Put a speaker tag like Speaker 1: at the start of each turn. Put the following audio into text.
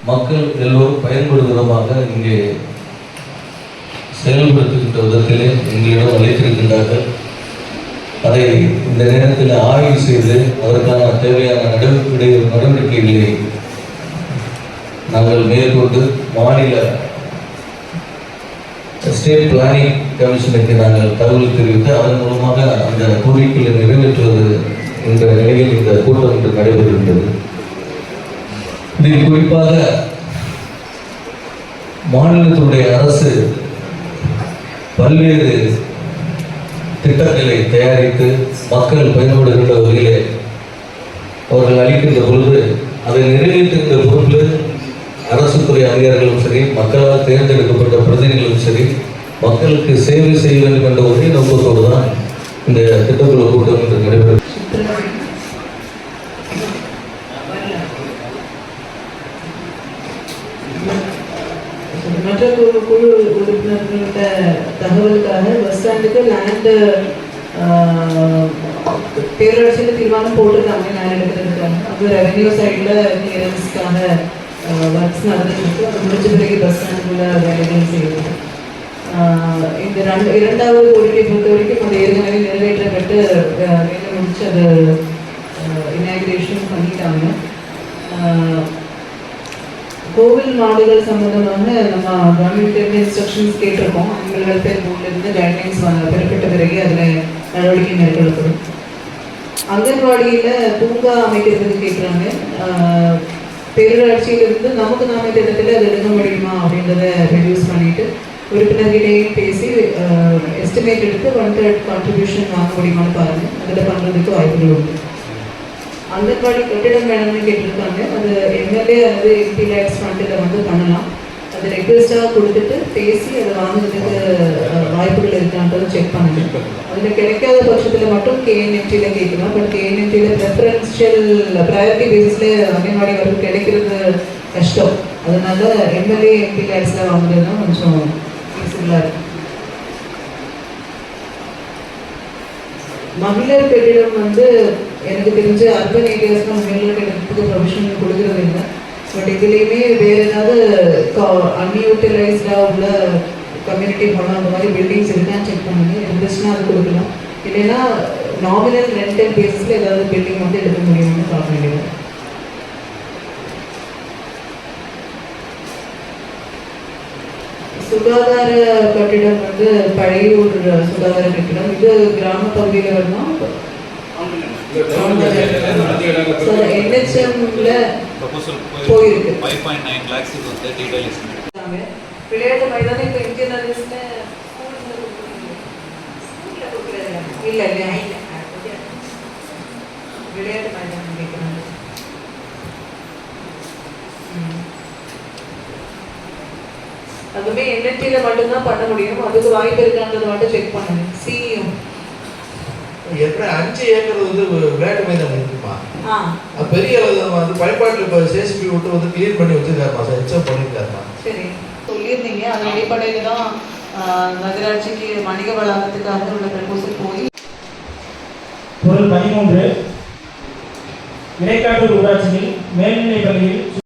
Speaker 1: மக்கள் எல்லோரும் பயன்படும் விதமாக இங்கே செயல்படுத்துகின்ற விதத்திலே எங்களிடம் அழைத்திருக்கின்றார்கள். அதை இந்த நேரத்தில் ஆய்வு செய்து அதற்கான தேவையான நடவடிக்கைகளை நாங்கள் மேற்கொண்டு மாநில ஸ்டேட் பிளானிங் கமிஷனுக்கு நாங்கள் தகவல் தெரிவித்து அதன் மூலமாக அந்த கோரிக்கைகளை நிறைவேற்றுவது என்ற நிலையில் இந்த கூட்டம் இன்று நடைபெறுகின்றது. இதில் குறிப்பாக மாநிலத்தினுடைய அரசு பல்வேறு திட்டங்களை தயாரித்து மக்கள் பயன்படுகின்ற வகையிலே அவர்கள் அளிக்கின்ற பொழுது அதை நிறைவேற்றுகின்ற பொருள் அரசு துறை அதிகாரிகளும் சரி, மக்களால் தேர்ந்தெடுக்கப்பட்ட பிரதிநிதிகளும் சரி, மக்களுக்கு சேவை செய்ய வேண்டும் என்ற ஒரே நோக்கத்தோடு தான் இந்த திட்டக்குழு கூட்டம் என்று நடைபெறும்.
Speaker 2: மற்ற குழு உறுப்பினர்களோட தகவலுக்காக பஸ் ஸ்டாண்டுக்கு லேண்டு பேரரசில் தீர்மானம் போட்டிருக்காங்க. லேண்ட் எடுக்கிறதுக்காக அது ரெவென்யூ சைடில் கிளியரன்ஸ்க்காக ஒர்க்ஸ் நடந்துருக்கு. அது முடிஞ்ச பிறகு பஸ் ஸ்டாண்டுக்குள்ள வேலைகள் செய்யுது. இந்த இரண்டாவது கோரிக்கை பொறுத்த வரைக்கும் அது ஏற்கனவே நிறைவேற்றப்பட்டு வேலை முடிச்சு அது இனாகிரேஷன் பண்ணிட்டாங்க. கோவில் மாடுகள் சம்பந்தமாக நம்ம கவர்மெண்ட் இன்ஸ்ட்ரக்ஷன்ஸ் கேட்டிருக்கோம். அனிமல் வெல்ஃபேர் போர்டிலிருந்து கைட்லைன்ஸ் பெறப்பட்ட பிறகு அதில் நடவடிக்கை மேற்கொள்ளப்படும். அங்கன்வாடியில் பூங்கா அமைக்கிறதுக்கு கேட்குறாங்க. பேரூராட்சியிலிருந்து நமக்கு நாமே திட்டத்தில் அது எடுக்க முடியுமா அப்படின்றத ரெடியூஸ் பண்ணிட்டு உறுப்பினர்கிட்டையும் பேசி எஸ்டிமேட் எடுத்து 1/3 கான்ட்ரிபியூஷன் வாங்க முடியுமான்னு பாருங்கள். அதில் பண்ணுறதுக்கு வாய்ப்புகள் உண்டு. அங்கன்வாடி கட்டிடம் வேணும்னு கேட்டிருக்காங்க. அது எம்எல்ஏ அல்லது எம்பி லேக்ஸ் ஃபண்டில் வந்து பண்ணலாம். அது ரெக்வெஸ்ட்டாக கொடுத்துட்டு பேசி அதை வாங்குறதுக்கு வாய்ப்புகள் இருக்கான்றதை செக் பண்ணுங்க. அதில் கிடைக்காத பட்சத்தில் மட்டும் கேஎன்எஃப்டியில் கேட்கலாம். பட் கேஎன்எஃப்டியில் ப்ரெஃபரன்ஷியல் ப்ரையாரிட்டி பேசிஸில் அங்கன்வாடி வரைக்கும் கிடைக்கிறது கஷ்டம். அதனால எம்எல்ஏ எம்பி லேக்ஸில் வாங்குறது தான் கொஞ்சம் யூஸ்ஃபுல்லாக இருக்கும். மகளிர் கட்டிடம் வந்து எனக்கு தெரிஞ்ச அர்பன் ஏரியாஸ்லாம் மகளிர் கட்டிடத்துக்கு ப்ரொவிஷன் கொடுக்குறது இல்லை. பட் இதுலேயுமே வேறு ஏதாவது அன்யூட்டிலைஸ்டாக உள்ள கம்யூனிட்டி ஹால் அந்த மாதிரி பில்டிங்ஸ் இருக்கான்னு செக் பண்ணுங்க. இருந்துச்சுன்னா அது கொடுக்கலாம். இல்லைன்னா நாமினல் ரெண்டல் பேசிஸில் ஏதாவது பில்டிங் வந்து எடுக்க முடியும்னு பார்க்க வேண்டியது. சுகாதார கட்டிடம் வந்து பழையூர் சுகாதார கட்டிடம். இது கிராம பகுதியில் வரணும். என்ஹெச்எம்ல போயிருக்கு.
Speaker 3: 5.9 lakhs வந்து டீடைல்
Speaker 2: விளையாட்டு மைதானம் இப்போ இன்ஜினியரிங்ஸ்ல இல்ல விளையாட்டு மைதானம் கேட்குறாங்க. அதுவுமே என்என்டியில் மட்டும்தான் பண்ண முடியும். அதுக்கு வாய்ப்பு இருக்கான்றதை மட்டும் செக் பண்ணுங்க. சிஎம்
Speaker 4: எப்படி 5 ஏக்கர் வந்து விளையாட்டு மைதானம் இருக்குமா? பெரிய வந்து பயன்பாட்டில் இப்போ சேசிபி விட்டு வந்து கிளீன் பண்ணி வச்சுருக்காருமா சார், எக்ஸப்ட் பண்ணியிருக்காருமா.
Speaker 2: சரி சொல்லியிருந்தீங்க. அதன் அடிப்படையில் தான் நகராட்சிக்கு வணிக வளாகத்துக்காக உள்ள ப்ரப்போசல் போய்
Speaker 5: பொருள் 13 இடைக்காட்டூர் ஊராட்சியில் மேல்நிலைப் பள்ளியில்